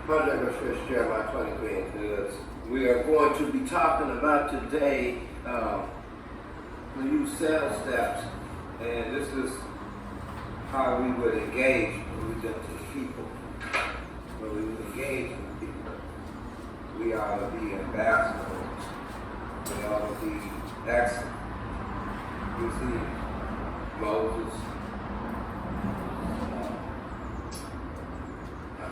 My name is Chris Jeremiah 23 and Goods. We are going to be talking about today the new sales steps, and this is how we would engage when we get to people. When we would engage with people, we ought to be ambassadors. We ought to be excellent. You see, Moses,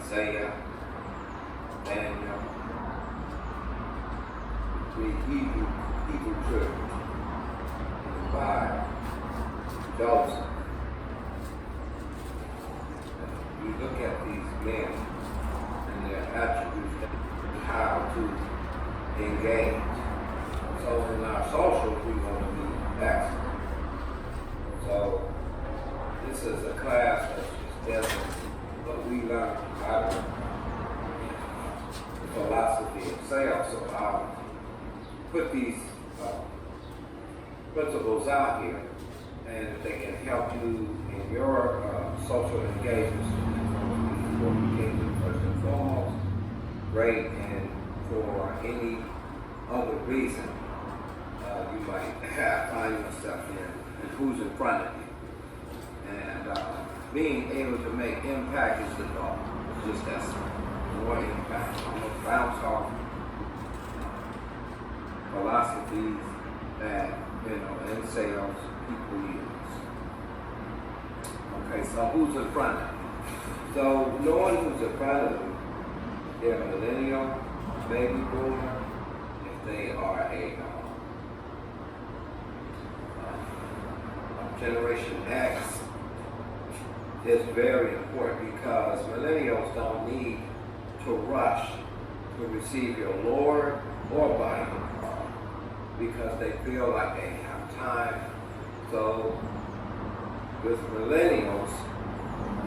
Isaiah, Daniel, the Hebrew church, the Bible, Joseph. You look at these men and their attributes, how to engage. So in our socials, we want to be excellent. So this is a class that's just dealing what we learn out of philosophy of sales. So I'll put these principles out here, and if they can help you in your social engagements, first and foremost, great, and for any other reason you might find yourself in, and who's in front of you. And being able to make impact is the goal. It's just that more impact. I'm going to bounce off philosophies that, in sales people use. Okay, so who's in front of you? So knowing who's in front of you, if they're a millennial, baby boomer, if they are a Generation X, is very important because millennials don't need to rush to receive your Lord or buy your car because they feel like they have time. So with millennials,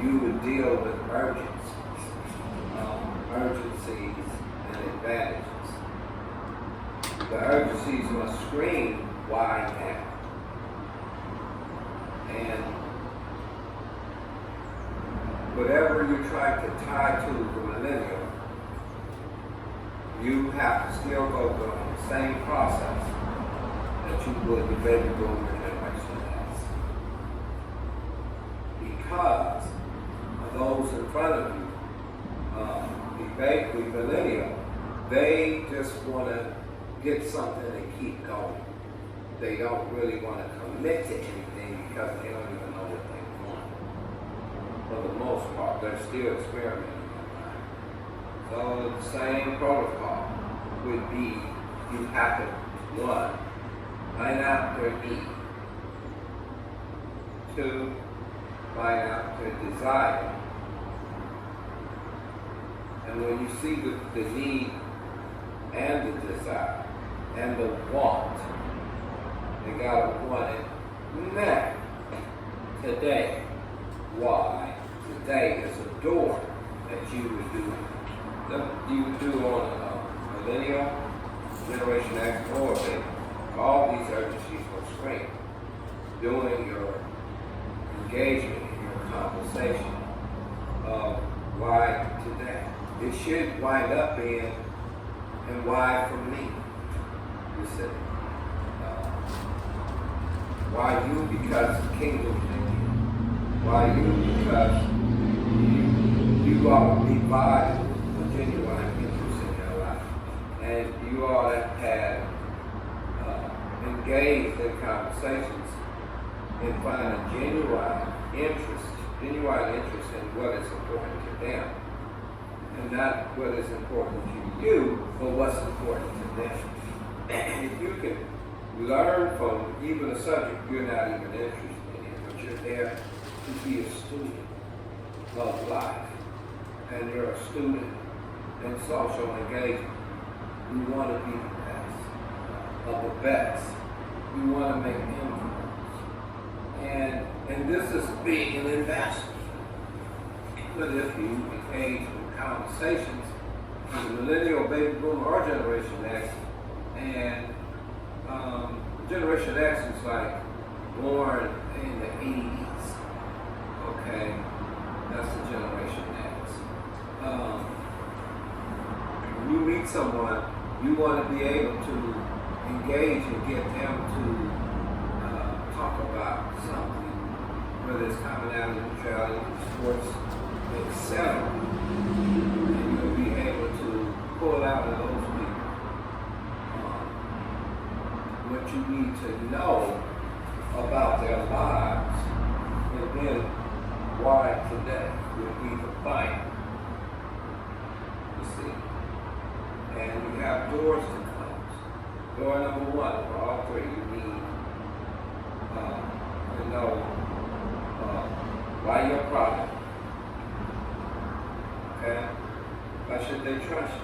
you would deal with urgencies and advantages. The urgencies must scream, why now? And whatever you try to tie to the millennial, you have to still go through the same process that you would the baby boomer generation has. Because of those in front of you, the millennial, they just want to get something and keep going. They don't really want to commit to anything because they don't even know what they want. For the most part, they're still experimenting. So the same protocol would be you have to, one, find out their need. Two, find out their desire. And when you see the need and the desire and the want, they gotta want it now, today. Why? Today is a door that you would do on a millennial, Generation X, or baby. All these urgencies will scream during your engagement, your conversation of why today. It should wind up being, and why for me? You said, why you? Because the kingdom thinking. Why you? Because you ought to be vital with genuine interest in your life. And you ought to have engaged in conversations and find a genuine interest in what is important to them. And not what is important to you, but what's important to them. And if you can learn from even a subject you're not even interested in, but you're there to be a student of life, and you're a student in social engagement. You want to be the best of the best. You want to make influence. And this is being an ambassador. But if you engage in conversations with the millennial, baby boomer, or Generation X, and Generation X is like born in the 80s, okay? That's the Generation X. meet someone, you want to be able to engage and get them to talk about something, whether it's commonality, neutrality, sports, etc. And you'll be able to pull out of those people what you need to know about their lives, and then why today would be the fight. You see? And you have doors to close. Door number one, for all three, you need to know why you're a product. Okay? Why should they trust you?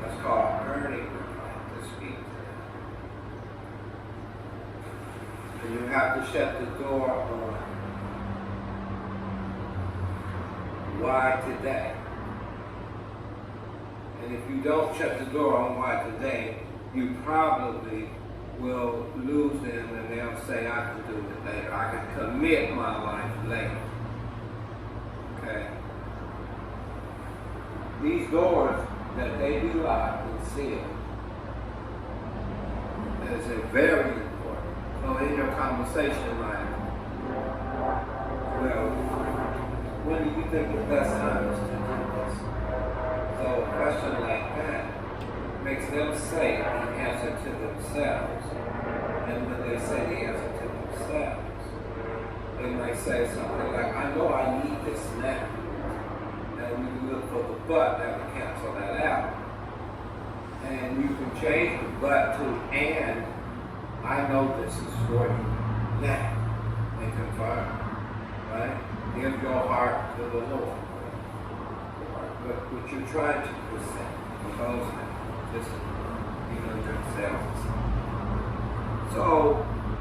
That's called earning the right to speak to them. And you have to shut the door on why today. And if you don't shut the door on why today, you probably will lose them and they'll say, I can do it later. I can commit my life later. Okay? These doors that they be locked and sealed is very important. So in your conversation, like, well, when do you think the best time is to do this? So a question like that makes them say the answer to themselves. And when they say the answer to themselves, they might say something like, I know I need this now. And when you look for the but, that will cancel that out. And you can change the but to and I know this is for you now. And confirm. Right? Give your heart to the Lord. But what you're trying to present, propose just themselves. So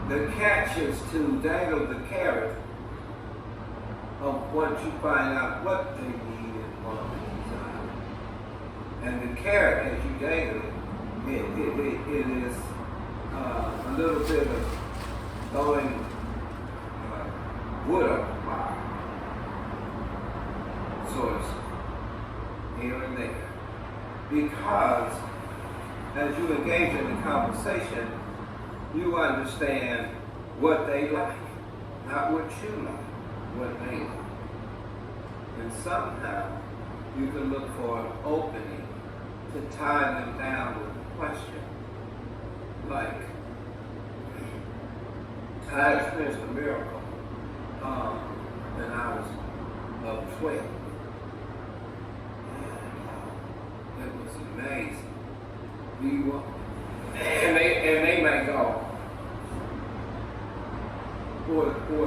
the catch is to dangle the carrot of once you find out what they need and want and desire. And the carrot, as you dangle it is a little bit of throwing wood up the fire, sort of here and there. Because as you engage in the conversation, you understand what they like, not what you like, what they like. And somehow you can look for an opening to tie them down with a question. Like, I experienced a miracle when I was of 12. And it was amazing. And they may go, or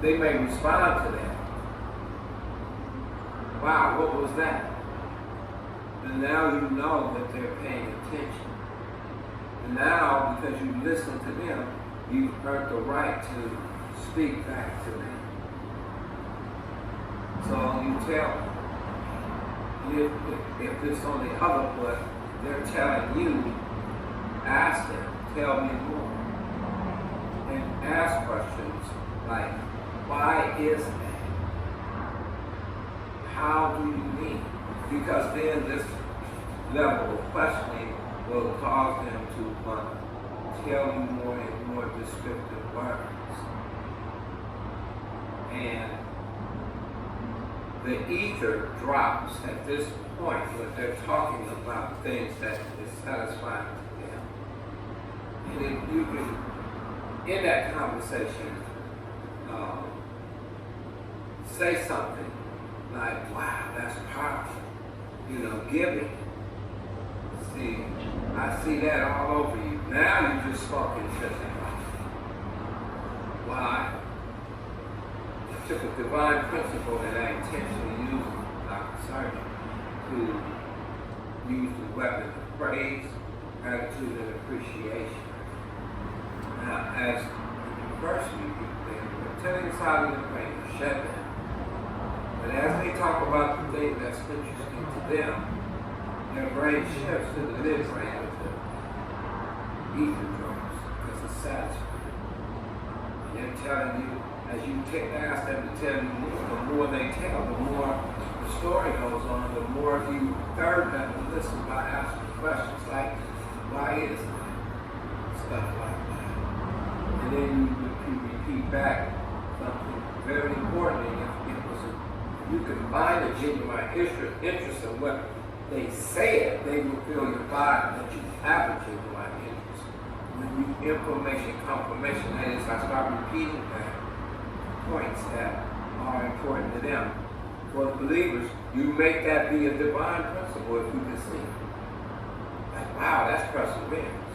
they may respond to that. Wow, what was that? And now you know that they're paying attention. And now, because you listen to them, you've earned the right to speak back to them. So you tell them. If it's on the other foot, they're telling you, ask them, tell me more. And ask questions like, why is that? How do you mean? Because then this level of questioning will cause them to want to tell you more and more descriptive words. And the ether drops at this point when they're talking about things that is satisfying to them. And if you can, in that conversation, say something like, wow, that's powerful. Giving. See, I see that all over you. Now you just spoken to them. Why? I took a divine principle that I intentionally used Dr. Sargent to use the weapon of praise, gratitude, and appreciation. Now, as first we're telling us how to pray, shut down. But as they talk about the thing that's interesting to them, their brain shifts to the mid-brain of the ether drops because it's satisfying. And they're telling you, as you ask them to tell you more, the more they tell, the more the story goes on, the more you third them to listen by asking questions like, why is that? Stuff like that. And then you repeat back something very important. And if you can find a genuine interest in what they said, they will feel your body that you have a genuine interest. When you information confirmation, that is, I start repeating back points that are important to them. For the believers, you make that be a divine principle if you can see it. Like, wow, that's perseverance.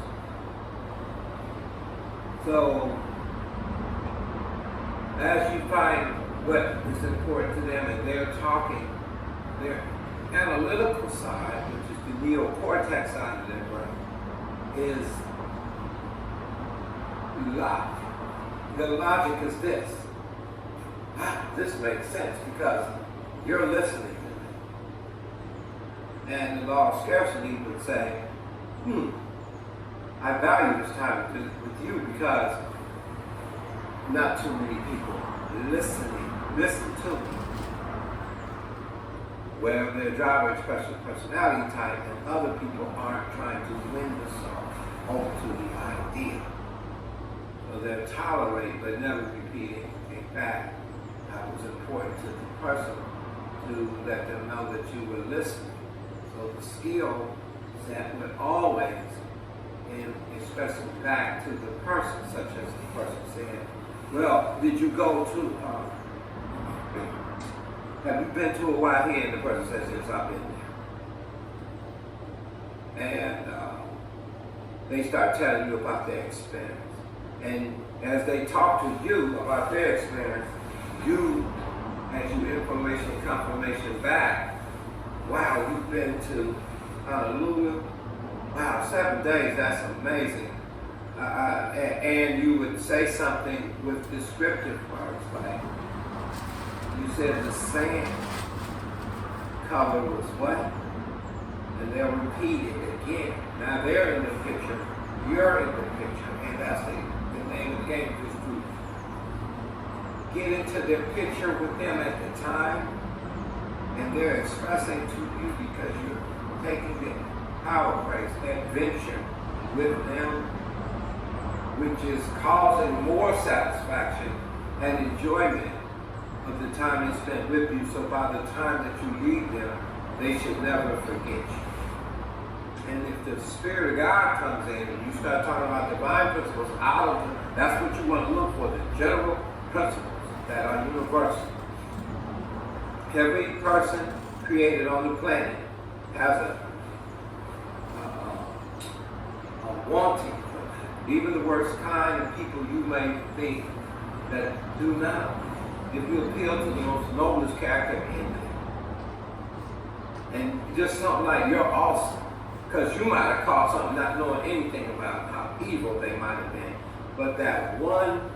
So, as you find what is important to them and they're talking, their analytical side, which is the neocortex side of their brain, is logic. The logic is this. Wow, this makes sense because you're listening to me. And the law of scarcity would say, I value this time with you because not too many people listen to me. Where their driver expresses personality type and other people aren't trying to win the soul over to the idea. So they're tolerating but never repeating. In fact, it was important to the person to let them know that you were listening. So the skill that would always, in expressing back to the person, such as the person said, well, did you go to, have you been to Hawaii? And the person says, yes, I've been there. And they start telling you about their experience. And as they talk to you about their experience, you, as you information confirmation back, wow, you've been to Honolulu. Wow, 7 days, that's amazing. And you would say something with descriptive words like, you said the sand color was what? And they'll repeat it again. Now they're in the picture, you're in the picture, and that's the name of the game, is to get into their picture with them at the time, and they're expressing to you because you're taking the power phrase, adventure with them, which is causing more satisfaction and enjoyment of the time they spent with you. So by the time that you leave them, they should never forget you. And if the Spirit of God comes in and you start talking about divine principles out of them, that's what you want to look for, the general principles that are universal. Every person created on the planet has a wanting for that. Even the worst kind of people you may think that do not. If you appeal to the most noblest character in them, and just something like you're awesome, because you might have called something not knowing anything about how evil they might have been, but that one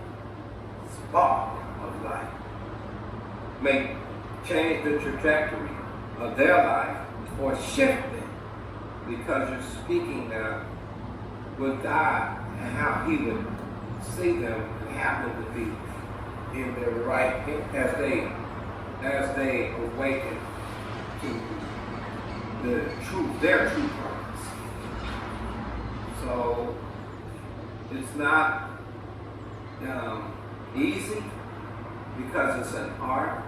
spark of life may change the trajectory of their life or shift it because you're speaking now with God and how He would see them and happen to be in their right as they awaken to the truth, their true purpose. So it's not easy because it's an art,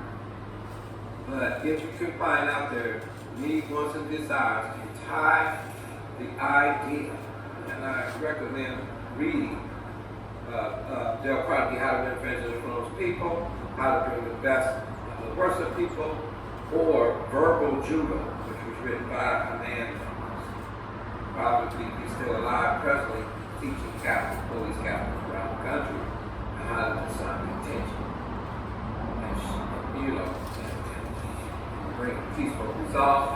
but if you can find out their needs, wants, and desires and tie the idea, and I recommend reading Dale Carnegie, How to Win Friends and Influence People, How to Bring the Best of the Worst of People, or Verbal Judo, which was written by a man probably he's still alive presently, teaching police captains around the country on how to discern intention and bring peaceful results,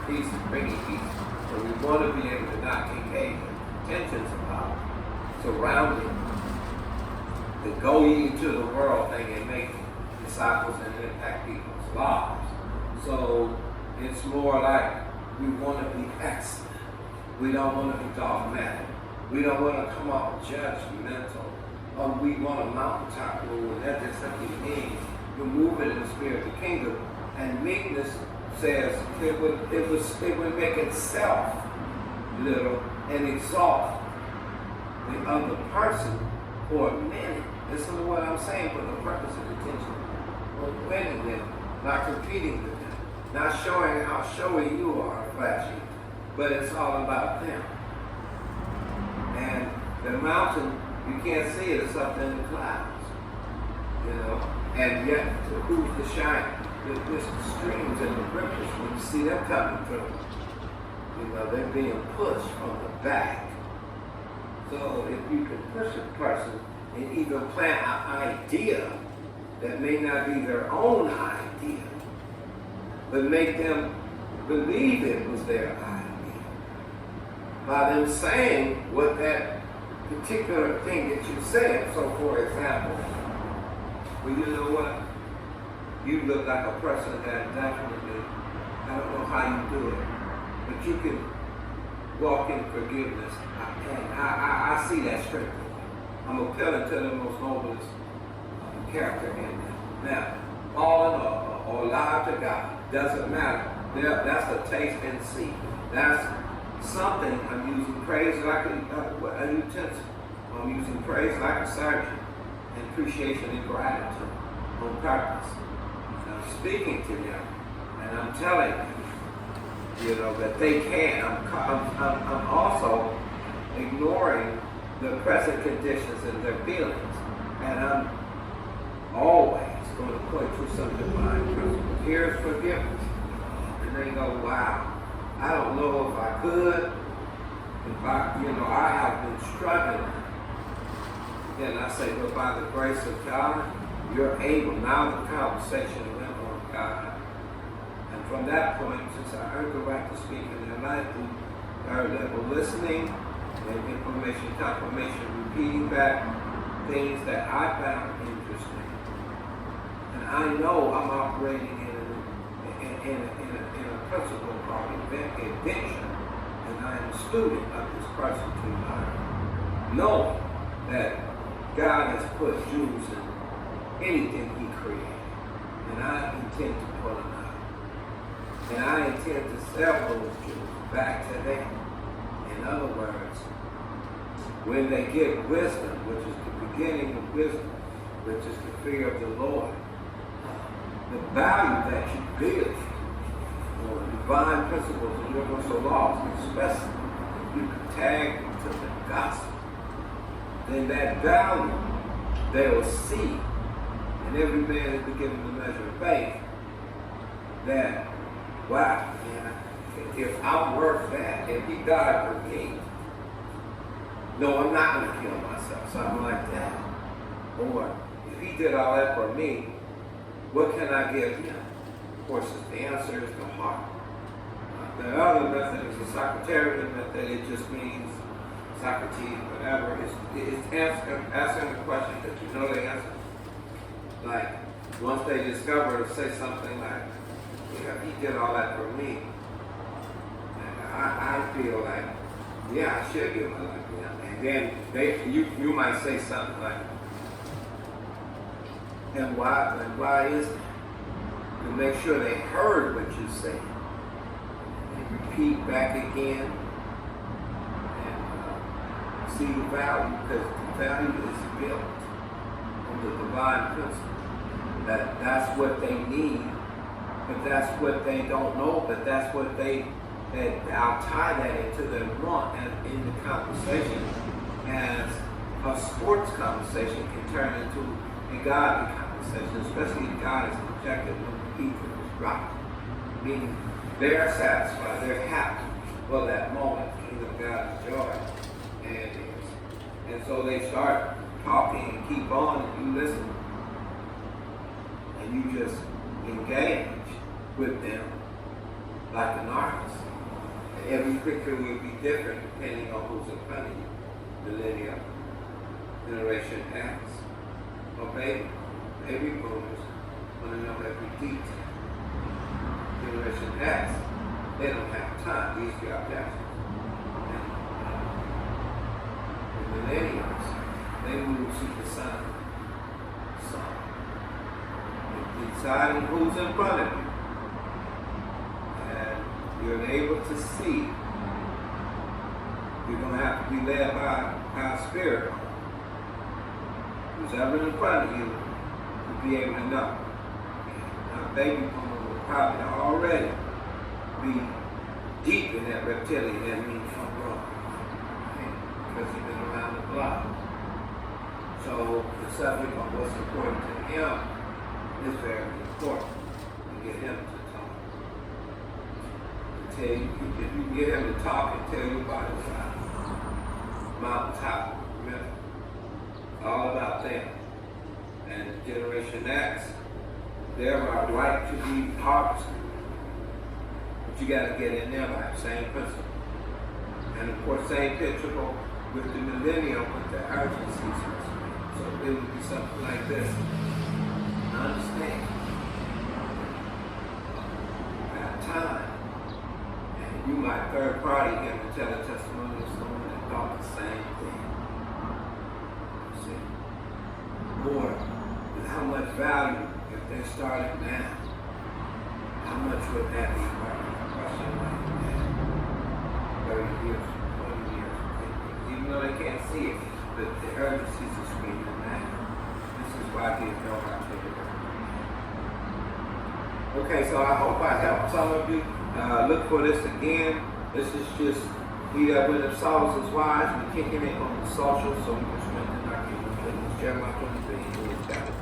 peace, bringing peace. So we want to be able to not engage in tensions about surrounding the go ye into the world thing and make disciples and impact people's lives. So it's more like we want to be excellent. We don't want to be dogmatic. We don't want to come off judgmental. We want a mountaintop rule, and that just simply means we're moving in the spirit of the kingdom And meekness says it would make itself little and exalt the other person for a minute. Listen to what I'm saying, for the purpose of attention. Of winning them, not competing with them, not showing how showy you are, flashy, but it's all about them. And the mountain, you can't see it, it's up in the clouds, you know. And yet, who's the shine? There's the streams and the rivers, when you see them coming through, you know, they're being pushed from the back. So if you can push a person and even plant an idea that may not be their own idea, but make them believe it was their idea, by them saying what that particular thing that you said. So for example, well, you know what? You look like a person that definitely, I don't know how you do it, but you can walk in forgiveness. And I see that strength. I'm appealing to the most noblest character in them. Now, all in all, or lie to God, doesn't matter. That's a taste and see. That's something. I'm using praise like a utensil. I'm using praise like a surgeon, and appreciation and gratitude on purpose. And I'm speaking to them, and I'm telling them, you know, that they can. I'm also ignoring the present conditions and their feelings, and I'm always going to point to some divine principles. Here's forgiveness, and they go, "Wow, I don't know if I could. If I have been struggling." Then I say, "But by the grace of God, you're able." Now the conversation went on God. And from that point, since I earned the right to speak in their life, through third level listening and information confirmation, repeating back things that I found interesting. And I know I'm operating in a principle called invention, and I am a student of this person to learn, knowing that God has put jewels in anything He created, and I intend to pull them out. And I intend to sell those jewels back to them. In other words, when they get wisdom, which is the beginning of wisdom, which is the fear of the Lord, the value that you build on divine principles and universal laws, especially if you can tag to the gospel, then that value they will see, and every man is given the measure of faith, that, wow, man, if I'm worth that, if He died for me, no, I'm not going to kill myself, something like that. Or, if He did all that for me, what can I give Him? Of course, the answer is the heart. The other method is the Socraterian method. It just means Socrates, whatever. It's answering the question that you know the answer. Like, once they discover or say something like, yeah, He did all that for me, I feel like, yeah, I should give my life to Him. And then you might say something like, and why is it? To make sure they heard what you said. And repeat back again. And see the value, because the value is built on the divine principle. That's what they need, but that's what they don't know, but that's what I'll tie that into their want, and in the conversation, as a sports conversation can turn into a godly conversation, especially if God is objective when the people is right. Meaning they're satisfied, they're happy for that moment, kingdom of God is joy, and so they start talking and keep on, and you listen, and you just engage with them like an artist. Every picture will be different depending on who's in front of you. Millennial, Generation X, or baby boomers want to know every detail. Generation X, they don't have time. These are objections. And the millennials, they move supersonic. So, deciding who's in front of you, you're able to see, you're going to have to be led by our spirit. Who's ever in front of you will be able to know. Now, baby boomer will probably already be deep in that reptilian, that means I'm wrong. Because he's been around the block. So the subject of what's important to him is very important. To get him to talk. To tell you, if you can get him to talk and tell you about his life. Mountaintop, remember? All about them. And Generation X, there are right to be harvested. But you got to get in there by the same principle. And of course, same principle with the millennium, with the urgencies. So it would be something like this. Understand. At time. And you might third party him to tell a testimony of someone that thought the same thing. Or with how much value if they started now, how much would that be worth? A question like that. 30 years, 20 years, 50 years. Even though they can't see it, but the urgencies are screaming now. This is why kids know how to do it. Okay, so I hope I helped some of you. Look for this again. This is just we that win of souls is wise. We're kicking it on the social so we can strengthen our kingdom. Jeremiah 23.